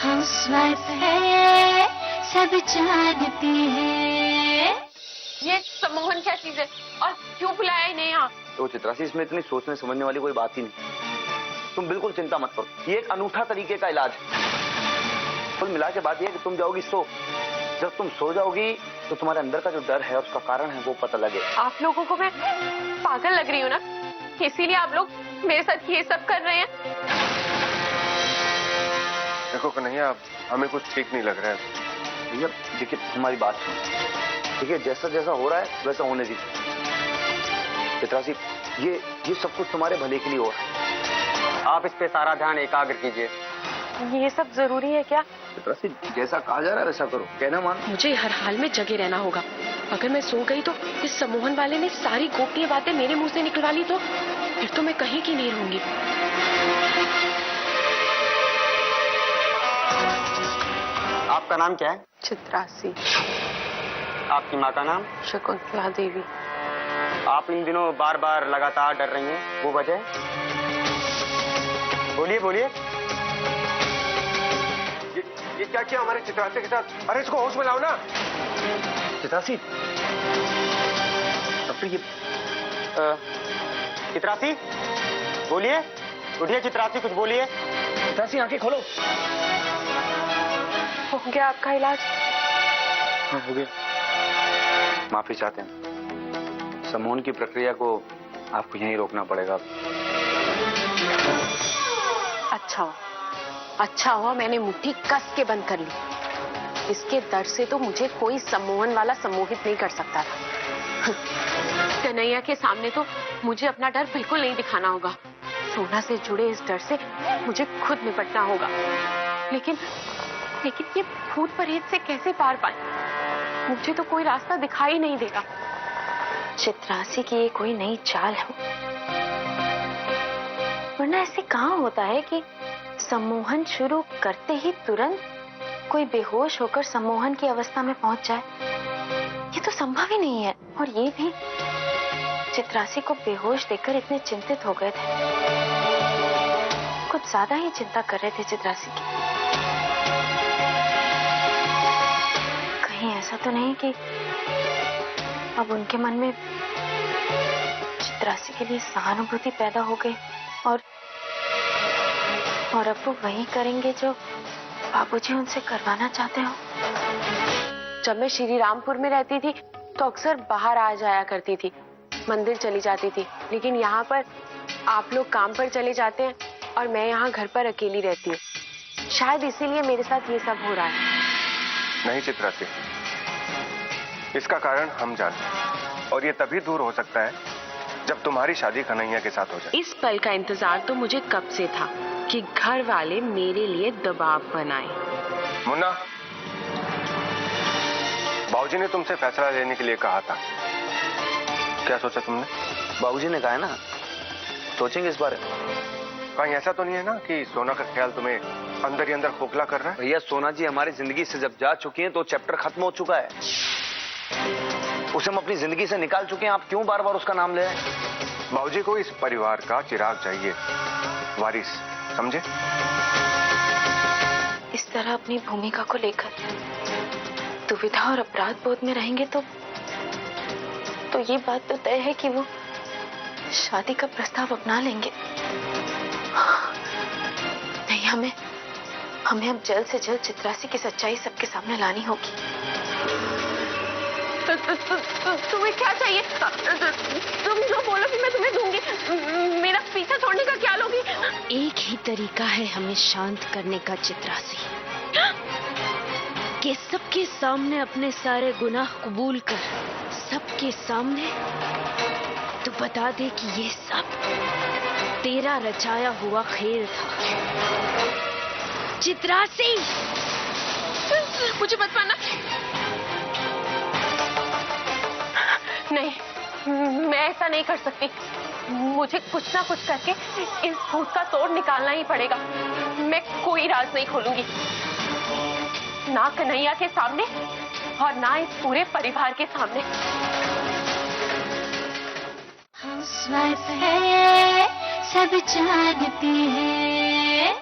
Housewife है, सब जानते हैं। ये सम्मोहन क्या चीज है और क्यों बुलाया इन्हें यहाँ? तो चित्रासी, इसमें इतनी सोचने समझने वाली कोई बात ही नहीं। तुम बिल्कुल चिंता मत करो, ये एक अनूठा तरीके का इलाज है। कुल मिला के बात ये है कि तुम जाओगी सो, जब तुम सो जाओगी तो तुम्हारे अंदर का जो डर है उसका कारण है वो पता लगे। आप लोगों को मैं पागल लग रही हूँ ना, इसीलिए आप लोग मेरे साथ ये सब कर रहे हैं। देखो कन्हैया, हमें कुछ ठीक नहीं लग रहा है। भैया देखिए, हमारी बात सुनो। देखिए, जैसा जैसा हो रहा है वैसा होने दीजिए। चित्रासी, ये सब कुछ तुम्हारे भले के लिए हो रहा है। आप इस पे सारा ध्यान एकाग्र कीजिए। ये सब जरूरी है क्या? चित्रासी, जैसा कहा जा रहा है वैसा करो, कहना मान। मुझे हर हाल में जगे रहना होगा। अगर मैं सो गई तो इस सम्मोहन वाले ने सारी गोपनीय बातें मेरे मुंह से निकलवा ली तो फिर तो मैं कहीं की नहीं रहूंगी। आपका नाम क्या है? चित्रासी। आपकी माँ का नाम? शकुंतला देवी। आप इन दिनों बार बार लगातार डर रही हैं, वो वजह? बोलिए बोलिए। ये क्या किया हमारे चित्रासी के साथ? अरे इसको होश में लाओ ना। चित्रासी, डॉक्टर ये चित्रासी बोलिए, उठिए चित्रासी, कुछ बोलिए। चित्रासी, आंखें खोलो। हो गया आपका इलाज? हाँ, हो गया। माफी चाहते हैं, सम्मोहन की प्रक्रिया को आपको यहीं रोकना पड़ेगा। अच्छा हुआ मैंने मुट्ठी कस के बंद कर ली। इसके डर से तो मुझे कोई सम्मोहन वाला सम्मोहित नहीं कर सकता था। कन्हैया के सामने तो मुझे अपना डर बिल्कुल नहीं दिखाना होगा। सोना से जुड़े इस डर से मुझे खुद निपटना होगा। लेकिन ये भूत प्रेत से कैसे पार पाए? मुझे तो कोई रास्ता दिखाई नहीं देगा। चित्रासी की ये कोई नई चाल है, वरना ऐसे कहाँ होता है कि सम्मोहन शुरू करते ही तुरंत कोई बेहोश होकर सम्मोहन की अवस्था में पहुंच जाए। ये तो संभव ही नहीं है। और ये भी चित्रासी को बेहोश देखकर इतने चिंतित हो गए थे। कुछ ज्यादा ही चिंता कर रहे थे चित्रासी की। कहीं ऐसा तो नहीं कि अब उनके मन में चित्रासी के लिए सहानुभूति पैदा हो गई और अब वो वही करेंगे जो बाबूजी उनसे करवाना चाहते हो। जब मैं श्री रामपुर में रहती थी तो अक्सर बाहर आ जाया करती थी, मंदिर चली जाती थी। लेकिन यहाँ पर आप लोग काम पर चले जाते हैं और मैं यहाँ घर पर अकेली रहती हूँ। शायद इसीलिए मेरे साथ ये सब हो रहा है। नहीं चित्रासी, इसका कारण हम जानते हैं और ये तभी दूर हो सकता है जब तुम्हारी शादी कन्हैया के साथ हो जाए। इस पल का इंतजार तो मुझे कब से था कि घर वाले मेरे लिए दबाव बनाए। मुन्ना, बाबूजी ने तुमसे फैसला लेने के लिए कहा था, क्या सोचा तुमने? बाबूजी ने कहा है ना, सोचेंगे इस बारे में। कहीं ऐसा तो नहीं है ना कि सोना का ख्याल तुम्हें अंदर ही अंदर खोखला कर रहा है? भैया, सोना जी हमारी जिंदगी से जब जा चुकी हैं तो चैप्टर खत्म हो चुका है। उसे हम अपनी जिंदगी से निकाल चुके हैं। आप क्यों बार बार उसका नाम ले रहे हैं? बाबूजी को इस परिवार का चिराग चाहिए, वारिस, समझे? इस तरह अपनी भूमिका को लेकर दुविधा और अपराध बोध में रहेंगे तो ये बात तो तय है कि वो शादी का प्रस्ताव अपना लेंगे। नहीं, हमें अब जल्द से जल्द चित्रासी की सच्चाई सबके सामने लानी होगी। तुम्हें क्या चाहिए? तुम जो बोलोगी मैं तुम्हें दूंगी। मेरा पीछा छोड़ने का क्या लोगी? एक ही तरीका है हमें शांत करने का चित्रासी, कि सबके सामने अपने सारे गुनाह कबूल कर सबके सामने तो बता दे कि ये सब तेरा रचाया हुआ खेल था। चित्रासी, मुझे मत मारना। नहीं, मैं ऐसा नहीं कर सकती। मुझे कुछ ना कुछ करके इस भूत का तोड़ निकालना ही पड़ेगा। मैं कोई राज नहीं खोलूंगी, ना कन्हैया के सामने और ना इस पूरे परिवार के सामने। हाउसवाइफ है, सब जानते हैं।